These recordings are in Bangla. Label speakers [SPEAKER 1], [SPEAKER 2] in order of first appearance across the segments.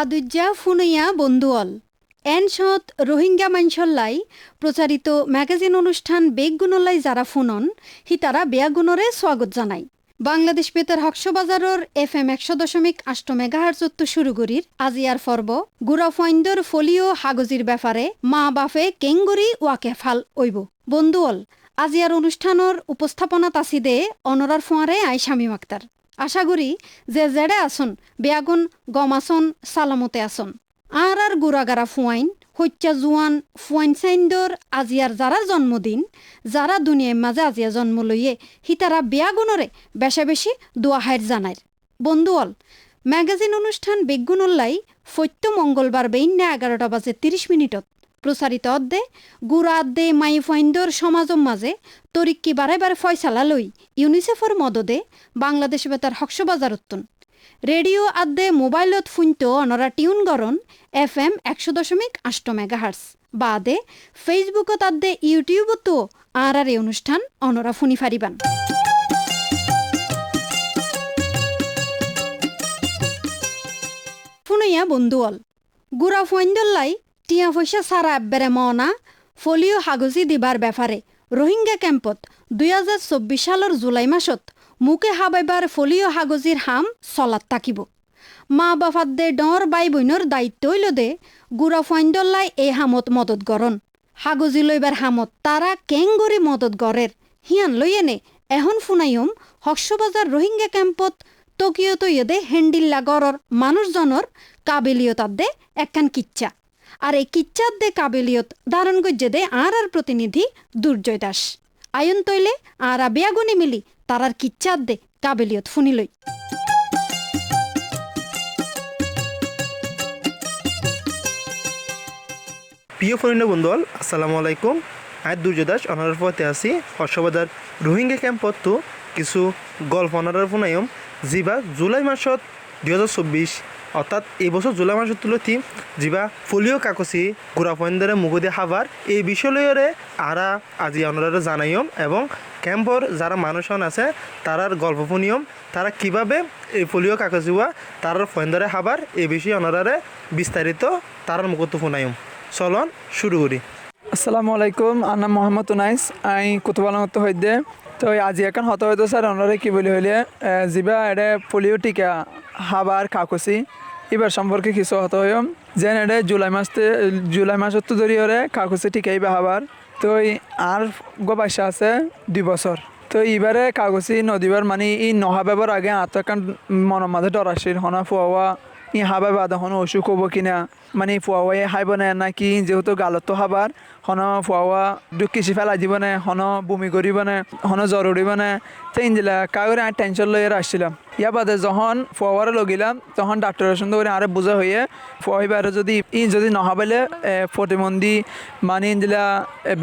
[SPEAKER 1] আদুজ্জা ফুনইয়া বন্ধুঅল এনশত রোহিঙ্গা মাইনসল্লাই প্রচারিত ম্যাগাজিন অনুষ্ঠান বেগগুণলাই যারা ফুনন হিতারা বেয়াগুণরে স্বাগত জানাই। বাংলাদেশ বেতার হকসবাজারর FM 100.8 মেগাহার্জত শুরু করির আজিয়ার পর্ব গুড়া ফয়ন্দর ফলিও হাগজির ব্যাপারে মা বাফে কেঙ্গরি ওয়াকে ফাল ওইব। বন্ধুঅল আজিয়ার অনুষ্ঠানের উপস্থাপনাত আসি দে অনরার ফোঁয়ারে আই শামীম আক্তার। আশা করি যে জেডে আসন বেয়াগুন গম আসন সালামতে আসন আর গুড়াগারা ফুয়াইন হত্যা জুয়ান ফুয়াইন সাইন্দর আজিয়ার যারা জন্মদিন যারা দুনিয়ার মাঝে আজিয়া জন্ম লইয়ে হিতারা বেয়াগুণরে বেশা বেশি দোয়াহাইর জানায়। বন্ধুঅল ম্যাগাজিন অনুষ্ঠান বেগুনল্লাই ফৈত্য মঙ্গলবার বেইন্যা 11টা বাজে 30 মিনিটত প্রচারিত অদ্দে গুড়া আদ্দে মাই ফাইন্দর সমাজম মাঝে তরিক্কি বারে বারে ফয়সালা লই ইউনিসেফর মদদে বাংলাদেশ বেতার হকসবাজার উত্তন রেডিও আদ্দে মোবাইলত ফুইন্ত অনরা টিউন গরন FM 100.8 মেগাহার্স বাদে ফেসবুকত আদ্দে ইউটিউবতো আর এই অনুষ্ঠান অনরা ফুনি ফারিবান। ফুনইয়া বন্ধুঅল গুড়া ফৈন্দল্লাই টিয়া পয়সা সারা এব্বেরে মনা ফলিও হাগজি দিবার ব্যাপারে রোহিঙ্গা ক্যাম্পত 2024 সালের জুলাই মাসত মুখে হাবাইবার ফলিও হাগজির হাম চলাত থাকিব। মা বাফাদ্দে ডর বাই বইনর দায়িত্ব হইল দে গুড়া ফৈন্দল্লাই এই হামত মদত গরন হাগজি লইবার হামত তারা কেঙ্গরি মদত গড়ের হিয়ান লইয়েনে এখন ফুনাইম হকসবাজার রোহিঙ্গা ক্যাম্পত তকিয়ত ইয়েদে হেন্ডিল্লা গড়র মানুষজনর কাবিলিয়তাদ্দে একখান কিচ্চা আর এই কিচ্চার দে কাবিলিয়ত ধারণ গজ্জে দে আর প্রতিনিধি দুর্জয় দাস আয়ন তৈলে আর বেয়াগুনি মিলি তারার কিচ্চার দে কাবিলিয়ত ফুনিলই।
[SPEAKER 2] প্রিয় ফরিন্দ বন্ধুল আসসালামু আলাইকুম। আজ দুর্জয় দাস অনার পথে আসি হর্ষবাজার রোহিঙ্গা ক্যাম্পত তো কিছু গল্প অনার ফোনাইম যিবা জুলাই মাসত 2024 অর্থাৎ এই বছর জুলাই মাসত তুলতি যিবা ফলিও কাকসি গুড়া ফয়েন্দরে মুগুদে হাবার এই বিষয়রে আরা আজি অনারা জানাইম এবং ক্যাম্পর যারা মানুষজন আছে তারার গল্প শুনিয়ম তারা কিভাবে এই ফলিও কাকসিওয়া তারার ফয়েন্দরে হাবার এই বিষয়ে অনারারে বিস্তারিত তারার মুখত শুনাইম। চলন শুরু করি।
[SPEAKER 3] আসসালামু আলাইকুম। আমার নাম মোহাম্মদ উনাইস। আই কুতুবালামত হইদে তো আজি এখন হত হয়তো স্যার ওনারা কি বলি হইলে যিবা এটা পোলিও টিকা হাবার কাকসি এবার সম্পর্কে কিছু হত হইম যেন এটা জুলাই মাসত তো ধরি হরে কাকসি টিকাইবা হাবার তো আর বাসা আছে 2 বছর তো এবারে কাগজি নদীবার মানে ই নহাবেবার আগে আতকান মনের মাঝে ডর আসিল হনা ফুয়া ই হাবে বাদে হন অসুখ হবো কিনা মানে ফুয়াওয়াই হাইব না নাকি যেহেতু গালত হাবার হন ফুয়া কিসি ফেলাই দিব না হন বমি করিব না হন জ্বর উঠিব না তো ইঞ্জিলা কাগরে আমি টেনশন লইয়ে আসছিলাম। ইয়া বাদে যখন ফুয়ারে লগিলাম তখন ডাক্তারের সঙ্গে করে আরে বোঝা হইয়ে ফুয়াইবারে যদি নহাবেলে প্রতিবন্ধী মানে ইঞ্জিলা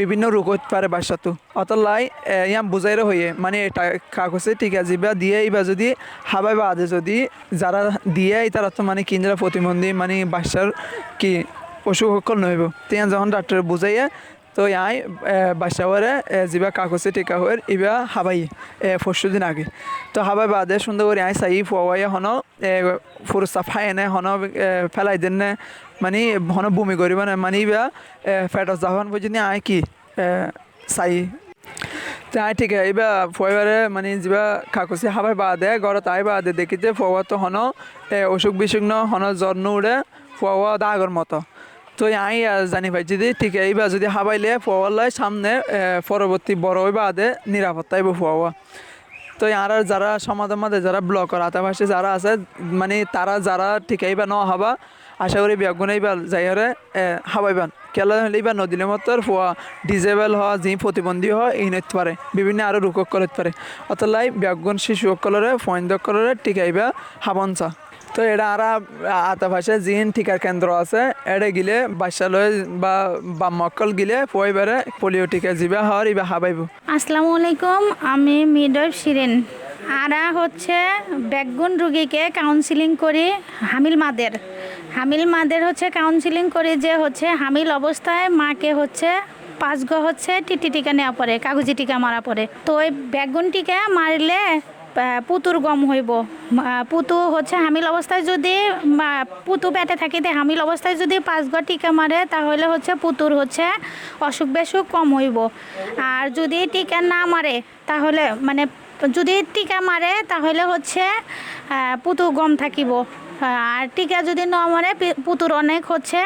[SPEAKER 3] বিভিন্ন রোগ হতে পারে বাসাতো অতলাই ইয়াম বুঝাইরে হইয়ে মানে কাগজে টিকা যিবা দিয়ে এইবার যদি হাবাই বাদে যদি যারা দিয়ে তারা তো মানে কিনজলা প্রতিবন্ধী মানে বাসার কি অসুখ সকল নইব তেতিয়া যখন ডাক্তার বুঝাইয়ে তো আই বাসাওয়ারে যিবা কাগজে টিকা হয়ে ইবা হাবাই 4 দিন আগে তো হাবাই বাদে সুন্দর করে আই চাই ফুয়াইয়া হন ফুরসা ফাই এনে হন ফেলাই দেন নে মানে হন বমি করিব না মানে ইবা ফেটস যখন পর্যন্ত আই কি চাই তাই ঠিক এইবার ফুয়াইবারে মানে যিবা কাগজে হাবাই বাদে ঘরত আই বাদে দেখি যে ফুয়া তো হন অসুখ বিসুখ ন হন জ্বর নুড়ে ফুয়া দাগর মতো তো আই জানি ভাই যদি ঠিক এইবার যদি হাবাইলে ফুয়ালাই সামনে পরবর্তী বড় ওই বাদে নিরাপত্তাইব ফুয়া তো আর যারা সমাজের মাঝে যারা ব্লকের আতাপাশে যারা আছে মানে তারা যারা ঠিক এইবার ন হাবা আশা করি বেগুন এইবার যাইরে হাবাইবান কেলা হলে এইবার নদীর মতো ফুয়া ডিজেবল হওয়া যি প্রতিবন্ধী হয় এই নিতে পারে বিভিন্ন আরও রোগ করতে পারে অতলাই বেগুন শিশু সকলরে ফয়েন্দ করলে টিকাইবা হাবনচা তো এটা আর আতাপাশে জিন টিকার কেন্দ্র আছে এটা গিলে বাচ্চালয় বা মক্কল গিলে পয়বারে পোলিও টিকা যিবা হওয়ার ইবা হাবাইব।
[SPEAKER 4] আসসালামু আলাইকুম। আমি মিডওয়াইফ শিরিন। আরা হচ্ছে বেগুন রোগীকে কাউন্সিলিং করি হামিল মাদের হচ্ছে কাউন্সিলিং করি যে হচ্ছে হামিল অবস্থায় মাকে হচ্ছে 5 হচ্ছে টিটি টিকা নেওয়া পরে কাগজি টিকা মারা পরে তো ওই বেগুন টিকা মারলে পুতুর গম হইব। পুতু হচ্ছে হামিল অবস্থায় যদি পুতু পেটে থাকিতে হামিল অবস্থায় যদি 5 গড় টিকা মারে তাহলে হচ্ছে পুতুর হচ্ছে অসুখ বেসুখ কম হইব। আর যদি টিকা না মারে তাহলে মানে যদি টিকা মারে তাহলে হচ্ছে পুতু গম থাকিব। আর টিকা যদি না মারে পুতুর অনেক হচ্ছে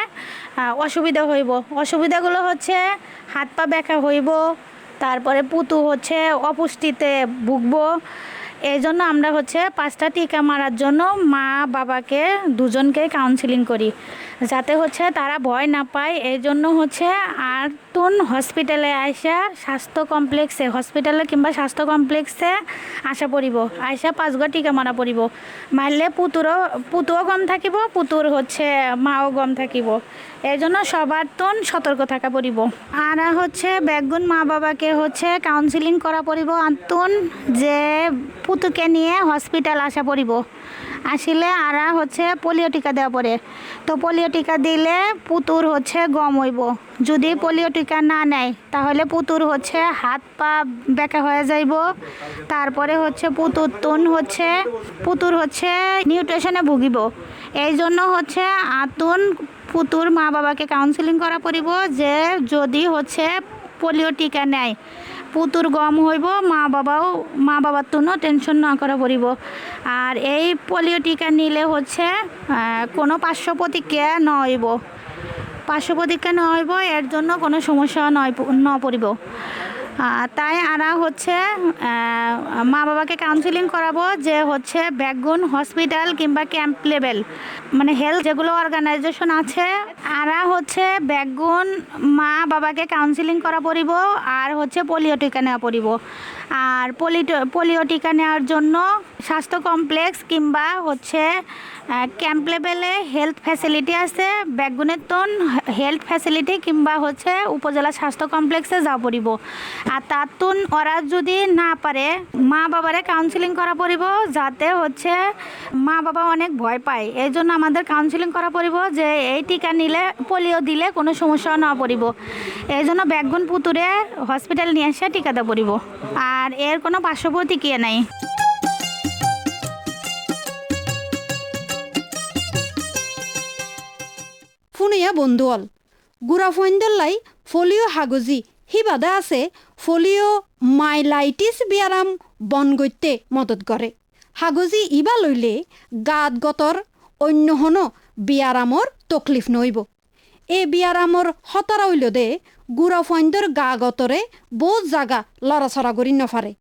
[SPEAKER 4] অসুবিধা হইব। অসুবিধাগুলো হচ্ছে হাত পা ব্যাকা হইব, তারপরে পুতু হচ্ছে অপুষ্টিতে ভুগবো। এই জন্য আমরা হচ্ছে 5টা টিকা মারার জন্য মা বাবাকে দুজনকে কাউন্সিলিং করি, যাতে হচ্ছে তারা ভয় না পায়। এই জন্য হচ্ছে আর হসপিটালে আইসা হসপিটালে কিংবা স্বাস্থ্য কমপ্লেক্সে আসা পড়িব, আইসা 5 গড় টিকা মারা পড়িব। মারলে পুতুও গম থাকিব, পুতুর হচ্ছে মাও গম থাকিব। এই জন্য সবার সতর্ক থাকা পড়িব। আর হচ্ছে ব্যাগুন মা বাবাকে হচ্ছে কাউন্সিলিং করা পড়িব আন্তন যে পুতুকে নিয়ে হসপিটাল আসা পড়িব। আসলে আরা হচ্ছে পোলিও টিকা দেওয়া পড়ে। তো পোলিও টিকা দিলে পুতুর হচ্ছে গম হইব। যদি পোলিও টিকা না নেয় তাহলে পুতুর হচ্ছে হাত পা বেঁকা হয়ে যাইব। তারপরে হচ্ছে পুতুর হচ্ছে নিউট্রিশনে ভুগিব। এই জন্য হচ্ছে পুতুর মা বাবাকে কাউন্সিলিং করা পড়িব যে যদি হচ্ছে পোলিও টিকা নেয় পুতুর গম হইব, মা বাবার টেনশন না করা পড়িব। আর এই পোলিও টিকা নিলে হচ্ছে কোনো পার্শ্ব প্রতিক্রিয়া ন হইব, এর জন্য কোনো সমস্যা ন পড়িব। তাই আরা হচ্ছে মা বাবাকে কাউন্সিলিং করাবো যে হচ্ছে ব্যাগুন হসপিটাল কিংবা ক্যাম্প লেভেল মানে হেলথ যেগুলো অর্গানাইজেশন আছে আরা হচ্ছে ব্যাগুন মা বাবাকে কাউন্সিলিং করা পড়িব। আর হচ্ছে পোলিও টিকা নেওয়া পড়িব। আর পোলিও টিকা নেওয়ার জন্য স্বাস্থ্য কমপ্লেক্স কিংবা হচ্ছে ক্যাম্প লেভেলে হেলথ ফ্যাসিলিটি আছে, ব্যাগুনের হেলথ ফ্যাসিলিটি কিংবা হচ্ছে উপজেলা স্বাস্থ্য কমপ্লেক্সে যাওয়া পড়িব। আর তার ওরা যদি না পারে মা বাবারে কাউন্সিলিং করা পড়িব, যাতে হচ্ছে মা বাবা অনেক ভয় পায়। এই জন্য আমাদের কাউন্সিলিং করা পড়িব যে এই টিকা নিলে পোলিও দিলে কোনো সমস্যা না পড়িব। এই জন্য ব্যাগুন পুতুরে হসপিটাল নিয়ে এসে টিকা দেওয়া পড়িব। আর এর কোনো পার্শ্ব প্রতিক্রিয়া নাই।
[SPEAKER 1] ফুনিয়া বন্ধুয়াল গুড়া ফইন্দল্লাই ফলিও হাগজি হি বাধা আছে ফলিও মাইলাইটিস বিয়ারাম বন গইতে মদত করে। হাগজি ইবা লইলে গাত গতর অন্য হন বিয়ারামর তকলিফ নইব। এ বিয়ারামর হতারা হইল দে গুড়া ফইন্দর গা গতরে বহুত জাগা লড়াছড়া করি নফারে।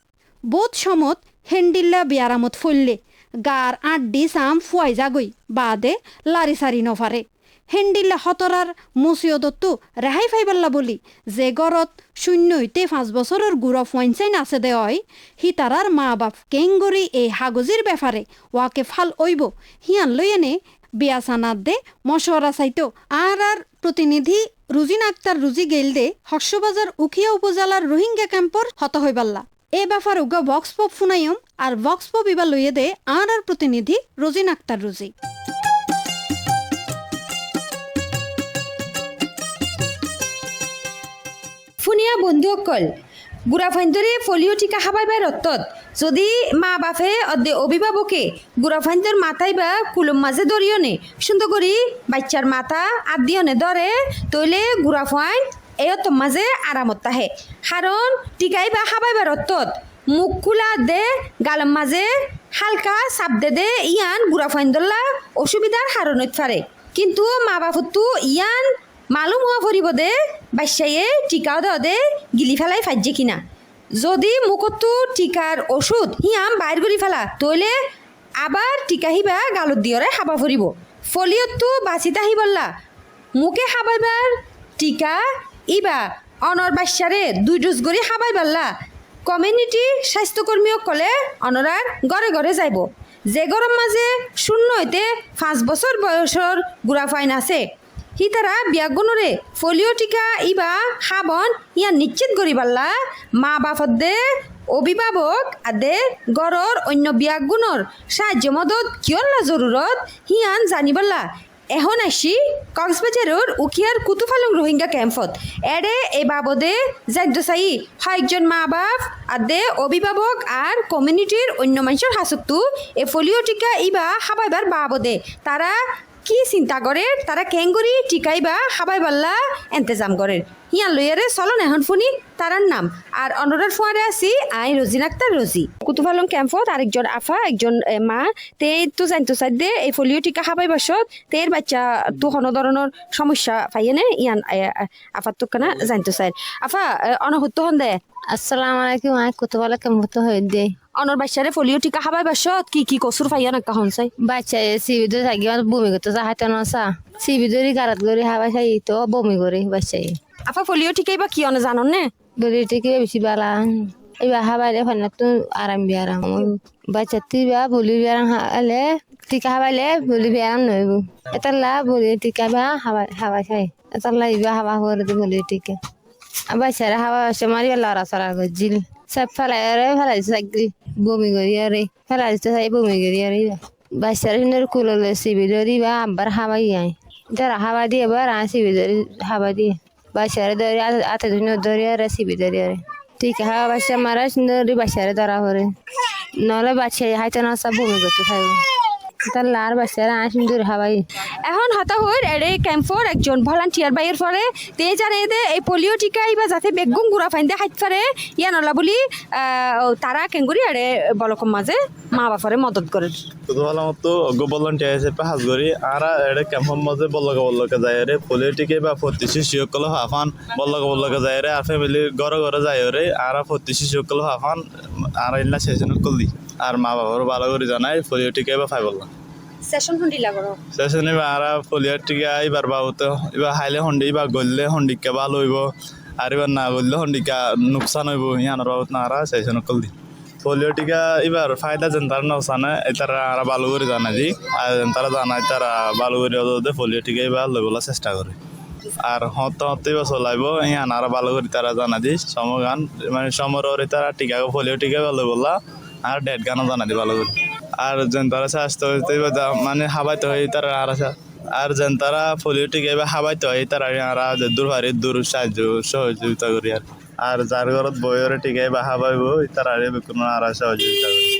[SPEAKER 1] বহুত সমত হেন্ডিল্লা বিয়ারামত ফললে গার আড্ডি সাম ফুয়াই যাগই বাদে লারি সারি নফারে। হেন্ডিল্লা হতরার মুসিয়দত্তু রেহাই ফাইবাল্লা বলি যে গড়ত 0 হইতে 5 বছরের গুড়া ফয়েনসাইন আছে দেয় হি তারার মা বাপ কেঙ্গরি এই হাগজির ব্যাপারে ওয়াকে ফাল ওইব হিয়ান লই এনে বিয়া সানাত দে মশওয়ারা চাইতো। আর প্রতিনিধি রুজিন আক্তার রুজি গেল দে হর্ষবাজার উখিয়া উপজেলার রোহিঙ্গা ক্যাম্পর হত হইবাল্লা। এ ব্যাপার উগা ভক্স পপ ফুনাইম আর ভক্স পপ ইবা লইয়ে দে আর প্রতিনিধি রুজিন আক্তার রুজি।
[SPEAKER 5] ফুনিয়া বন্ধুসকল গুড়া ফাইন্দরে ফলিও টিকা খাবাইবার অর্থত যদি মা বাপে অভিভাবকে গুড়া ফাইন্দর মাথায় বা কুলুম মাঝে ধরিয়নে সুন্দর করি বাচ্চার মাথা আদিয়নে ধরে তৈলে গুড়া ফাইন এই মাঝে আরামত তাহে। কারণ টিকাই বা খাবাইবার অর্থত মুখ খোলা দে গালম মাঝে হালকা চাপ দে ইয়ান গুড়া ফাইন্দল্লা অসুবিধার হারণত পারে। কিন্তু মা বাপতো ইয়ান মালুম হওয়া ফুরিব দে বাচ্চাইয়ে টিকাও দেওয়া দে গিলি ফেলাই ফাইজে কিনা। যদি মুখতো টিকার ওষুধ হিয়াম বাইর করি ফেলা তৈলে আবার টিকা হিবা গালত দিয়রে খাবা ফুরিব। ফলিয়তো বাঁচি তাহি বললা মুখে খাবাইবার টিকা ইবা অনর বাচ্চারে 2 ডোজ করে খাবাই পারলা কমিউনিটি স্বাস্থ্যকর্মীও কলে অনরার ঘরে ঘরে যাইব। যে গরম মাঝে 0 হইতে 5 বছর বয়সর গুড়া ফাইন আছে হি তারা বিয়াগুণরে ফলিও টিকা ইবা খাবন ইয়া নিশ্চিত করি পারলা মা বাপত দে অভিভাবক আদে গড়র অন্য বিয়াগুণর সাহায্য মদত কিয়ল্লা জরুরত হিয়ান জানি পারলা। এখন আসি কক্সবাজারের উখিয়ার কুতুফালং রোহিঙ্গা ক্যাম্পত এরে এই বাবদে যাইদ্য চাই কয়েকজন মা বাপ আদে অভিভাবক আর কমিউনিটির অন্য মানুষের হাসতু এ পোলিও টিকা ইবা হাবাইবার বাবদে তারা কি চিন্তা করে তারা কেঙ্গুরি টিকাইবা হাবাই বাল্লা এন্তেজাম করে হিয়ান লইয়ারে চলন এখন শুনি তারার নাম আর অনুরার ফোয়ারে আছি আই রোজিন আক্তার রোজি কুতুফালং ক্যাম্পত আরেকজন আফা একজন মা তে তো জানতো চাইদে এই পোলিও টিকা হাবাই বাসত তের বাচ্চা তো কোনো ধরনের সমস্যা পাইয়ে ইয়ান আফার তো কেনা জানতো চাই আফা অনহুত্ত হন দে
[SPEAKER 6] আসসালামু আলাইকুম আই কুতুবালা কেমতো হই দে
[SPEAKER 5] অনর বাচ্চারে পোলিও টিকা হাবাই বাসত কি কসুর পাইয়া না কাহন চাই
[SPEAKER 6] বাচ্চা সিবিদ থাকি বমি করতে হাতে নসা সিবিদরি গারাত করে হাওয়া খাই তো বমি করে বাচ্চাই
[SPEAKER 5] আফা পোলিও টিকাইবা কি অনে জানন নে
[SPEAKER 6] বলি টিকে বেশি বালা এবার হাবাইলে ফান্না তো আরাম বিয়ারাম বাচ্চা তুইবা বলি বিয়ারাম হালে টিকা হাবাইলে বলি বিয়ারাম নইব এতাল্লা বলি টিকা বা হাওয়া খাই এতাল্লা ইবা হাওয়া করে তো বলি টিকা বাচ্চারা হাওয়া আসে মারি লড়া চড়া গজিল সব ফেলাই চাকরি বমি করি আরে ফেলাই চাই বমি করি আরে বাচ্চারা সুন্দর কুললে সিবিদরি বা আব্বার হাওয়াই আয় যারা হাওয়া দিয়ে এবার সিবিদরি হাওয়া দিয়ে বাচ্চারা ধরে আতে ধরে আর সিবিদরি আরে ঠিক হাওয়া বাচ্চা মারা সুন্দর বাচ্চারা ধরা করে নহলে বাচ্চা হাইতে না সব বমি করতে থাকবো তার লার বাচ্চারা সুন্দর হাওয়াই
[SPEAKER 5] এখন হতা হইর এরে ক্যাম্পর একজন ভলান্টিয়ার বাইয়ের পরে তে জানে দে এই পোলিও টিকা ইবা যাতে বেগুম গুড়া ফাইন্দে হাইত পারে ইয়া নলা বলি তারা কেঙ্গুরি এরে বলকম মাঝে মা বাপরে মদত করে
[SPEAKER 7] কুতুবালামতো ভলান্টিয়ার হিসেবে হাজ করি আর এটা ক্যাম্পের মধ্যে বল্লকে যায় রে পলিটিকে বা প্রতি শিশুসকল হাফান বল্লকে যায় রে আর ফ্যামিলি ঘরে যায় রে আর প্রতি শিশুসকল হাফান আর ইল্লা সেশন করলি আর মা বাবার ভালো করে জানাই পলিটিকে বা ফাই বললাম
[SPEAKER 5] সেশন হুন্ডিলা করো
[SPEAKER 7] সেশনে আর পলিটিকে এবার বাবুতে এবার হাইলে হন্ডি বা গললে হন্ডিকে ভালো হইব আর এবার না গললে হন্ডিকা নুকসান হইব ইয়ানোর বাবত না আর সেশন করলি পোলিও টিকা এবার ফায়দা যেন তারা নসানে তারা আর ভালো করে জানা দি আর তারা জানায় তারা ভালো করে পোলিও টিকা এবার লই বলার চেষ্টা করে আর হতে এবার চলাইব ইয়ান আর ভালো করে তারা জানা দি সমগান মানে সমরে তারা টিকা পোলিও টিকা লই বললা আর ডেট গানও জানা দি ভালো করে আর যেন তারা স্বাস্থ্য মানে হাবাইতে হয় তারা আর যেন তারা পোলিও টিকা এবার হাবাইতে হয় তারা আর দূর হারি দূর সাহায্য সহযোগিতা করি আর যার ঘরত বইরে টিকাই বা হাবাইব তার আর কোনো আর সহযোগিতা করে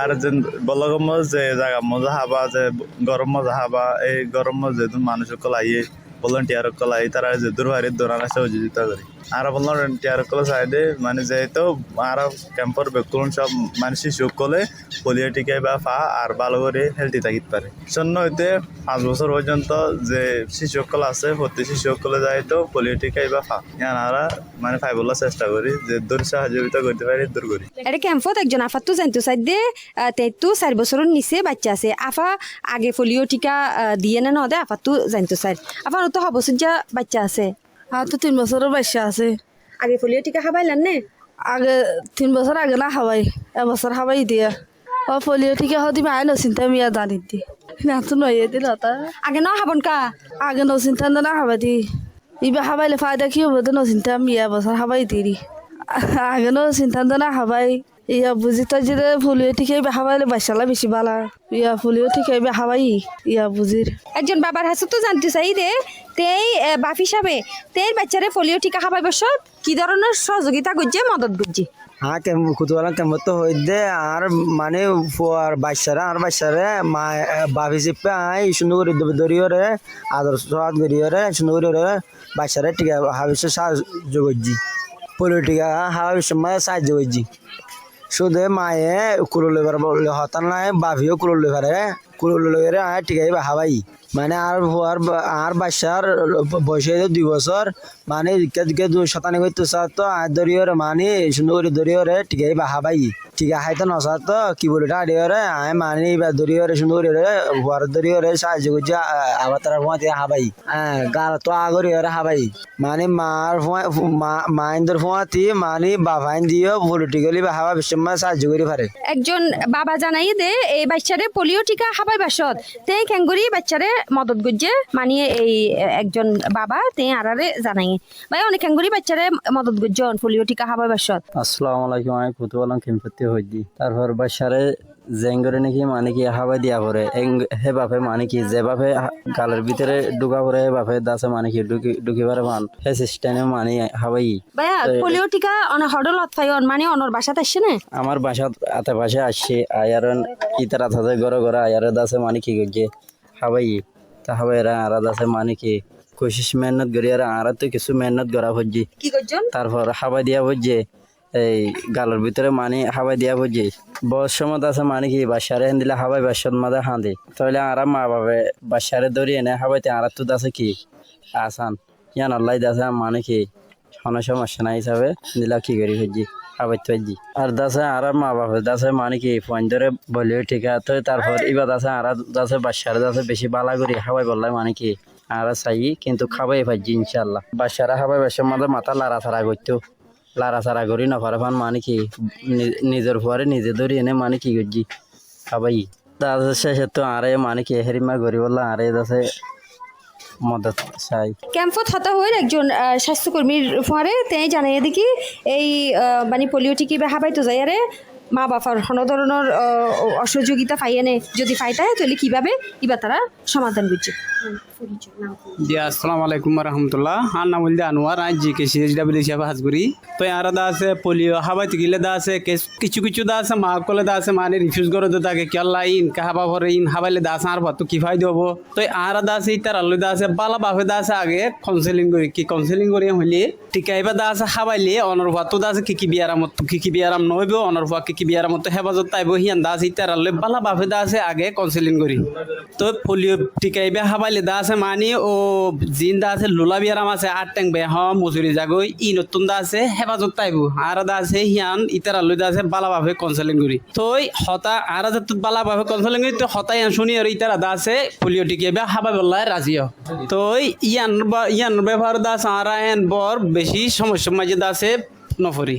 [SPEAKER 7] আর যে বলগম যে জায়গা মজা হাবা যে গরম মজা হাবা এই গরম মজা যেহেতু মানুষ কলাইয়ে ভলান্টিয়ার কলাই তারা যে দূরবাড়ির দৌড়ানো সহযোগিতা করি আর ভলান্টিয়ার কল সাইডে মানে যেহেতু আর ক্যাম্পর বেকুন সব মানে শিশুসকলে পোলিও টিকাই বা ফা আর ভালো করে হেলদি থাকিতে পারে শূন্য হইতে 5 বছর পর্যন্ত যে শিশুসকল আছে প্রতি শিশুসকলে যাইতো পোলিও টিকাই বা ফা ইয়ানারা মানে ফাই বলার চেষ্টা করি যে দূর সহযোগিতা করতে পারি দূর করি
[SPEAKER 5] এটা ক্যাম্পত একজন আফা তো জানতো চাই দে তো 4 বছরের নিচে বাচ্চা আছে আফা আগে পোলিও টিকা দিয়ে না নদে আফা তো জানতো চাই আফা তো হবসজ্জা বাচ্চা আছে
[SPEAKER 8] আর তো 3 বছরের বাচ্চা আছে
[SPEAKER 5] আগে পোলিও টিকা খাবাইলেন নে
[SPEAKER 8] আগে 3 বছর আগে না খাওয়াই এবছর খাওয়াই দিয়া ও পোলিও টিকা হদি মায় নচিন্তা মিয়া জানি দি না তো নয়ে দিল তা
[SPEAKER 5] আগে ন খাবন কা
[SPEAKER 8] আগে নচিন্তা না খাবাই দি ইবা খাবাইলে ফায়দা কি হবে তো নচিন্তা মিয়া বছর খাবাই দিরি আগে নচিন্তা না খাবাই ইয়া বুঝি তো যে পোলিও টিকা ইবা খাবাইলে বাচ্চালা বেশি বালা ইয়া পোলিও টিকা ইবা খাবাই ইয়া বুঝির
[SPEAKER 5] একজন বাবার হাসে তো জানতে চাই দে তেই বাপ হিসাবে তেই বাচ্চারে পোলিও টিকা খাবাই বসত কি ধরনের সহযোগিতা করছে মদত করছে
[SPEAKER 9] হ্যাঁ কুতুবালা কেমন তো হই দে আর মানে আর বাচ্চারে মা বাপি চিপে আই সুন্দর করে দরিয়রে আদর্শ গরিয়রে সুন্দর করে বাচ্চারে টিকা হাবিসে সাহায্য করছি পোলিও টিকা হাবিসে মানে সাহায্য করছি শুধু মায়ে কুলো লেবার হতান নাই বাপিও কুলো লেবারে আয় টিকাই হাবাই মানে আর বাচ্চার বয়স 2 বছর মানে দিকে 2 শতাংশ করতে তো আর দরিয়রে মানে সুন্দর করে দরিয়রে টিকাই হাবাই টিকা হাইতে নসা তো কি বলি ডাড়িয়রে আয় মানে এবার দরিয়রে সুন্দর করে হওয়ার দরিয়রে সাহায্য করছে আবার তারা ফোঁয়াতে হাবাই হ্যাঁ গার তো আগরিয়রে হাবাই মানে মাইন্দর ফোঁয়াতি মানে বাবাইন দিও পলিটিক্যালি বা হাবা বিশ্ব সাহায্য করে পারে
[SPEAKER 5] একজন বাবা জানাই দে এই বাচ্চারে পোলিও টিকা খাবাই বাসত তে খেঙ্গুরি বাচ্চারে মদত করছে মানে এই একজন বাবা তে আরারে জানাই ভাই অনেক খেঙ্গুরি বাচ্চারে মদত করছে পোলিও টিকা খাবাই বাসত
[SPEAKER 10] আসসালামু আলাইকুম আমি কুতুবালাম কেমপতি হইদি তারপর বাসারে
[SPEAKER 9] জেঙ্গরে নাকি মানে কি হাবাই দিয়া পরে হে বাপে মানে কি যে বাপে গালের ভিতরে ঢুকা পরে হে বাপে দাসে মানে কি ঢুকিবারে মান হে সিস্টেমে মানে হাবাই
[SPEAKER 5] ভাইয়া পোলিও টিকা অনেক হডল ফাইন মানে অনর বাসাত আসছে না
[SPEAKER 9] আমার বাসা আতে পাশে আসছে আয়ারন ইতার আথাতে ঘরে ঘরে আয়ারে দাসে মানে কি করছে হাবাই তা হাবাইরা আরা দাসে মানে কি কোশিশ মেহনত করি আর আরা তো কিছু মেহনত করা হচ্ছে
[SPEAKER 5] কি করছেন
[SPEAKER 9] তারপর হাবাই দিয়া হচ্ছে এই গালের ভিতরে মানে হাবাই দিয়া হচ্ছে বয়স সময় আছে মানে কি বাসারে হেন দিলে হাবাই বাসার মাঝে হাঁদে তাহলে আরা মা বাবা বাসারে ধরি এনে হাবাইতে আরা তো দাসে কি আসান ইয়ান আল্লাহ দাসে মানে কি কোনো সমস্যা না হিসাবে দিলা কি করি হচ্ছি হাবাই তো আর দাসে আর মা বাবা দাসে মানে কি ফোন ধরে বলিও ঠিক আছে তারপর এবার দাসে আর দাসে বাসারে দাসে বেশি বালা করি হাবাই বললাই মানে কি আর চাই কিন্তু খাবাই পাইছি ইনশাল্লাহ বাসারা হাবাই বাসার মাঝে মাথা লাড়াছাড়া করতো লাড়াছাড়া করি না পারে ফান মানে কি নিজের পরে নিজে ধরি এনে মানে কি করছি খাবাই তার শেষে তো আরে মানে কি হেরিমা করি বললাম আরে দাসে মদত চাই
[SPEAKER 5] ক্যাম্পত হতা হয়ে একজন স্বাস্থ্যকর্মীর পরে তাই জানাই দেখি এই মানে পোলিও টিকি বা হাবাই তো যাই আরে মা বাবার কোনো ধরনের অসহযোগিতা পাইয়ানে যদি পাইতায় তাহলে কিভাবে এবার তারা সমাধান করছে
[SPEAKER 10] জি আসসালামু আলাইকুম রহমতুল্লাহ আর নাম বলতে আনোয়ার আজ জি কে সিএইচডব্লিউ হিসাবে হাজগুড়ি তো আর দা আছে পোলিও হাবাই গিলে দা আছে কিছু কিছু দা আছে মা কলে দা আছে মানে রিফিউজ করে তো তাকে কেল্লা ইন কাহাবা ভরে ইন হাবাইলে দা আছে আর ভাত কি ফাই দেব তো আর দা আছে ইতার আলু দা আছে বালা বাফে দা আছে আগে কাউন্সেলিং করি কি কাউন্সেলিং করি হইলে টিকাইবা দা আছে হাবাইলে অনর ভাত দা আছে কি বিয়ারাম নইব অনর ভাত কি বিয়ারাম তো হেফাজত তাইব হিয়ান দা আছে ইতার আলু বালা বাফে দা আছে আগে কাউন্সেলিং করি তো পোলিও টিকাইবা হাবাইলে দা আছে মানে ও জিন্দা আছে লোলা বিয়ারাম আছে আট ট্যাং বে মজুরি জাগই ই নতুন দা আছে হেফাজত তাইব আর দা আছে হিয়ান ইতার আলু দা আছে বালা বাফে কাউন্সেলিং করি তো হতা আর যত বালা বাফে কাউন্সেলিং করি তো হতাই শুনি আর ইতার দা আছে পোলিও টিকাইবা হাবাই বললাই রাজিও তো ইয়ান ব্যবহার দা আছে আর এন বর বেশি সমস্যা মাঝে দা আছে নফরি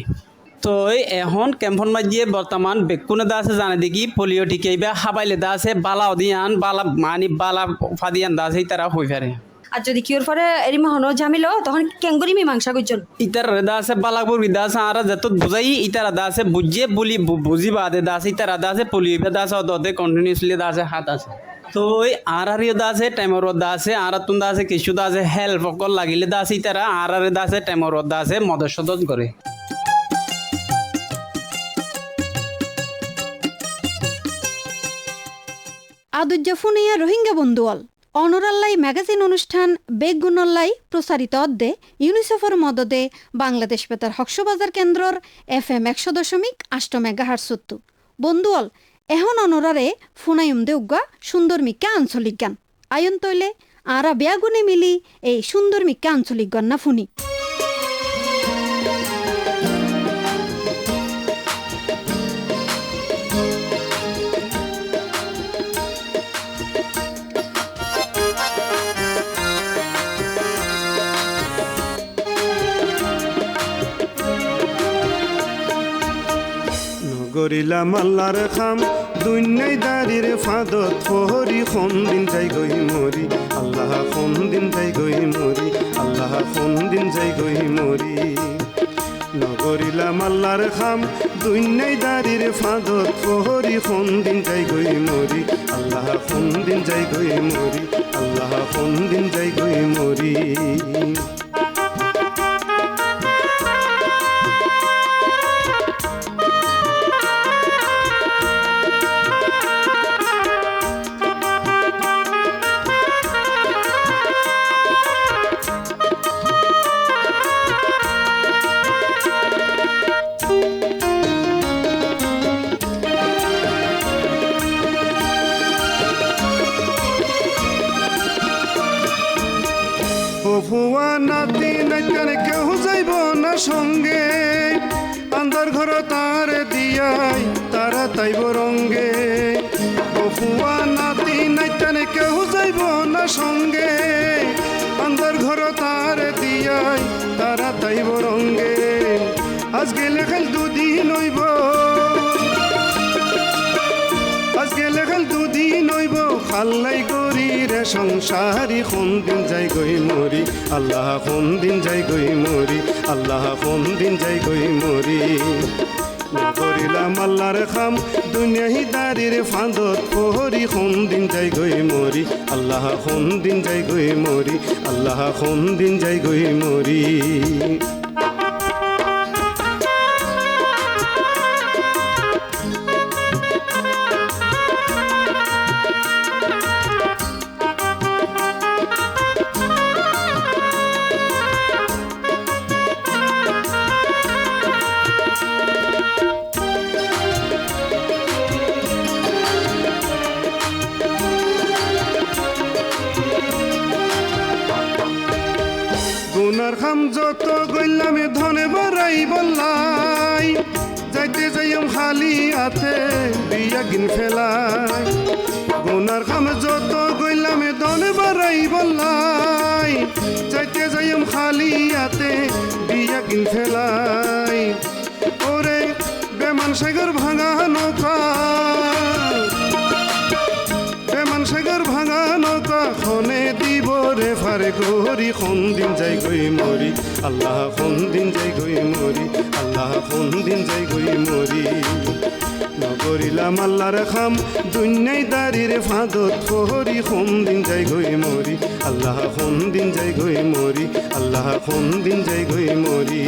[SPEAKER 10] তো এখন ক্যাম্পন মাঝিয়ে বর্তমান বেকুনে দা আছে জানে দেখি পোলিও টিকাইবা হাবাইলে দা আছে বালা অদিয়ান বালা মানে বালা ফাদিয়ান দা আছে তারা হয়ে ফেরে
[SPEAKER 5] আর যদি কিওর পরে এরি মাহনো ঝামিল তখন কেঙ্গুরি মীমাংসা করছেন
[SPEAKER 10] ইতার দা আছে বালাকপুর দা আছে আর যত বুঝাই ইতার দা আছে বুঝিয়ে বলি বুঝি বাদে দা আছে ইতার দা আছে পোলিও দা আছে অদে কন্টিনিউসলি দা আছে হাত আছে তো ওই আর দা আছে টাইমর দা আছে আর তুন দা আছে কিছু দা আছে হেল্প অকল লাগিলে দা আছে ইতারা আর দা আছে টাইমর দা আছে মদত সদত করে
[SPEAKER 1] আদুজ্জা ফুনিয়া রোহিঙ্গা বন্ধুয়াল অনরাল্লাই ম্যাগাজিন অনুষ্ঠান বেগুনল্লাই প্রচারিত অদ্দে ইউনিসেফের মদদে বাংলাদেশ বেতার হকসবাজার কেন্দ্রর FM 100.8 মেগাহার্টসত্তু বন্ধুয়াল এখন অনরারে ফুনায়ুম দে উগা সুন্দর মিক্কা আঞ্চলিক গান আয়ন তৈলে আরা বেয়াগুনে মিলি এই সুন্দর মিক্কা আঞ্চলিক গান না ফুনি
[SPEAKER 11] গরিলাম আল্লাহর খাম দুনিয়ায় দাঁড়িয়ে ফাদত ফহরি কোন দিন যাই গই মরি আল্লাহ কোন দিন যাই গই মরি আল্লাহ কোন দিন যাই গই মরি নগরিলাম আল্লাহর খাম দুনিয়ায় দাঁড়িয়ে ফাদত ফহরি কোন দিন যাই গই মরি আল্লাহ কোন দিন যাই গই মরি আল্লাহ কোন দিন যাই গই মরি ভুয়া নাতি নাইতার কেউ যাইব না সঙ্গে আন্ধার ঘর তার দিয়াই তারা তাইব রঙ্গে ভুয়া নাতি নাইতার কেউ যাইব না সঙ্গে আন্ধার ঘর তার দিয়াই তারা তাইব রঙ্গে আজ গেলে খাল দুদিন হইব আজকে লেখাল দুদিন হইব খাল্লাই করি রে সংসারী কোন দিন যাই গই মরি আল্লাহ কোন দিন যাই গই মরি আল্লাহ কোন দিন যাই গই মরি নগরিলাম আল্লাহর খাম দুনিয়াহি দারির ফাঁদত পহরি কোন দিন যাই গই মরি আল্লাহ কোন দিন যাই গই মরি আল্লাহ কোন দিন যাই গই মরি গুনার খাম যত গইলাম ধনে বাড়াই বললাই যাইতে যাইম খালি হাতে বিয়া গিন ফেলাই গুনার খাম যত গইলাম ধনে বাড়াই বললাই যাইতে যাইম খালি হাতে বিয়া গিন ফেলাই ওরে বেমান সাগর ভাঙা নৌকা বেমান সাগর ভাঙা নৌকা খনে দিব রে ফারে গরি কোন দিন যাই গই মরি আল্লাহ কোন দিন যাই গই মরি আল্লাহ কোন দিন যাই গই মরি নগরিলাম আল্লাহর খাম দুনিয়াই দারির ফাঁদত পহরি কোন দিন যাই গই মরি আল্লাহ কোন দিন যাই গই মরি আল্লাহ কোন দিন যাই গই মরি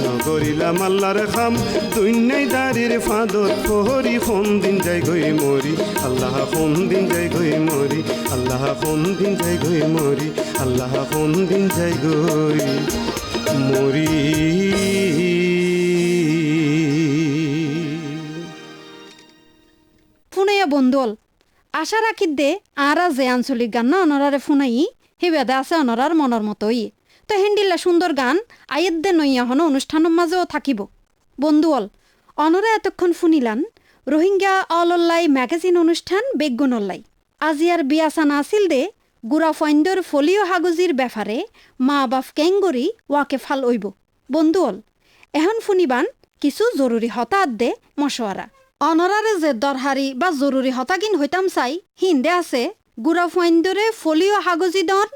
[SPEAKER 11] নগরিলাম আল্লাহর খাম দুনিয়াই দারির ফাঁদত পহরি কোন দিন যাই গই মরি আল্লাহ কোন দিন যাই গই মরি আল্লাহ কোন দিন যাই গই মরি আল্লাহ কোন দিন যাই গই মরি
[SPEAKER 1] ফুনাইয়া বন্ধুল আশা রাখি দে আরা যে আঞ্চলিক গান না অনরারে ফুনাই হেবেদে আছে অনরার মনের মতোই তো হেন্ডিল্লা সুন্দর গান আয়ের দে নইয়া হন অনুষ্ঠানের মাঝেও থাকিব বন্ধুল অনরা এতক্ষণ ফুনিলান রোহিঙ্গা অলল্লাই ম্যাগাজিন অনুষ্ঠান বেগুনল্লাই আজিয়ার বিয়াসানা আসিল দে গুড়া ফৈন্দর ফলিও হাগজির ব্যাপারে মা বাপ কেঙ্গরি ওয়াকে ফাল ওইব বন্ধুল এখন ফুনিবান কিছু জরুরি হতাত দে মশওয়ারা অনরারে যে দরহারি বা জরুরি হতাগিন হইতাম চাই হিন্দে আছে গুড়া ফৈন্দরে ফলিও হাগজি দন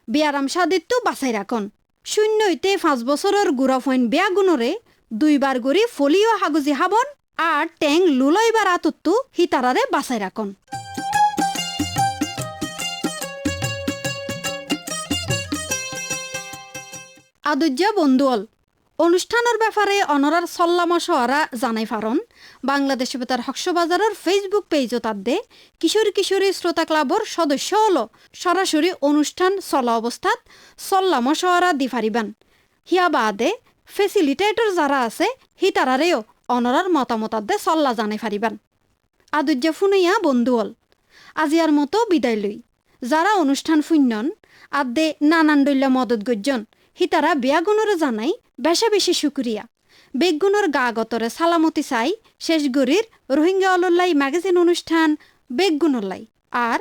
[SPEAKER 1] বিয়ারাম সাদিত্য বাছাই রাখন 0 হইতে 5 বছরের গুড়া ফৈন বেয়া গুণরে 2 বার গড়ি ফলিও হাগজি হাবন আর ট্যাং লুলইবার আতত্তু হিতারারে বাছাই রাখন আদুজ্জা বন্ধুল অনুষ্ঠানের ব্যাপারে অনরার সল্লামশওয়ারা জানাই ফারন বাংলাদেশ বেতার হকসবাজারের ফেসবুক পেজও তাদ্দে কিশোর কিশোরী শ্রোতা ক্লাবর সদস্য হল সরাসরি অনুষ্ঠান চলা অবস্থাত সল্লামশওয়ারা দি ফারিবান হিয়া বাদে ফেসিলিটেটর যারা আছে হিতারারেও অনরার মতামতাদ্দে সল্লা জানাই ফারিবান আদুজ্জা ফুনাইয়া বন্ধুল আজিয়ার মতো বিদায় লই যারা অনুষ্ঠান ফুন্যন আদ্দে নানান দৈল্য মদত গজ্জন হিতারা বেয়াগুণরে জানাই বেশা বেশি শুক্রিয়া বেগুণর গা গতরে সালামতি চাই শেষ গরির রোহিঙ্গা অলল্লাই ম্যাগাজিন অনুষ্ঠান বেগুনল্লাই আর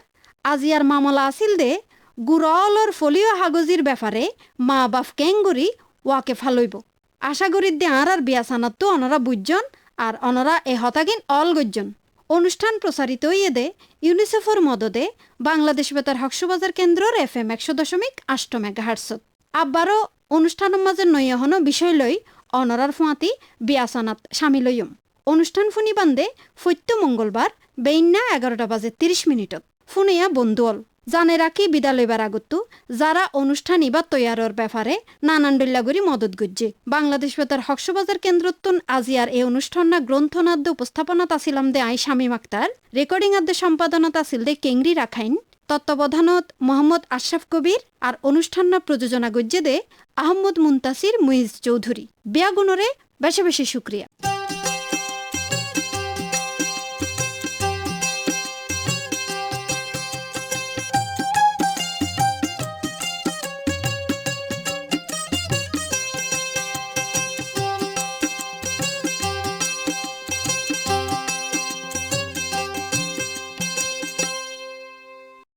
[SPEAKER 1] আজিয়ার মামলা আসিল দে গুড়লর ফলিও হাগজির ব্যাপারে মা বাপ কেঙ্গুরি ওয়াকে ফালইব আশা করির দে আর বিয়াসানাত তো অনরা বুঝজন আর অনরা এ হতাগিন অল গজ্জন অনুষ্ঠান প্রচারিত হইয়ে দে ইউনিসেফর মদদে বাংলাদেশ বেতার হকসবাজার কেন্দ্রর FM 100.8 মেগাহার্টসত আব্বারও অনুষ্ঠানের মাঝে নইয়া হন বিষয় লই অনরার ফুয়াতি বিয়াসানাত সামিল হইম অনুষ্ঠান ফুনি বান্ধে ফৈত্য মঙ্গলবার বেইন্না 11:30 ফুনিয়া বন্ধুল জানে রাখি বিদ্যালয়বার আগত্তু যারা অনুষ্ঠান ইবার তৈয়ারর ব্যাপারে নানান ডল্লাগুড়ি মদত গজ্জে বাংলাদেশ বেতার হকসবাজার কেন্দ্রত্তন আজিয়ার এই অনুষ্ঠানা গ্রন্থনাদ্য উপস্থাপনাত আসিলাম দে আই শামীম আক্তার রেকর্ডিং আদ্য সম্পাদনাত আসিল দে কেংরি রাখাইন তত্ত্বাবধানত মোহাম্মদ আশরাফ কবির আর অনুষ্ঠান প্রযোজনা গজ্জে দে আহমদ মুন্তাসির মুইজ চৌধুরী বিয়াগুণরে বেশি বেশি শুক্রিয়া।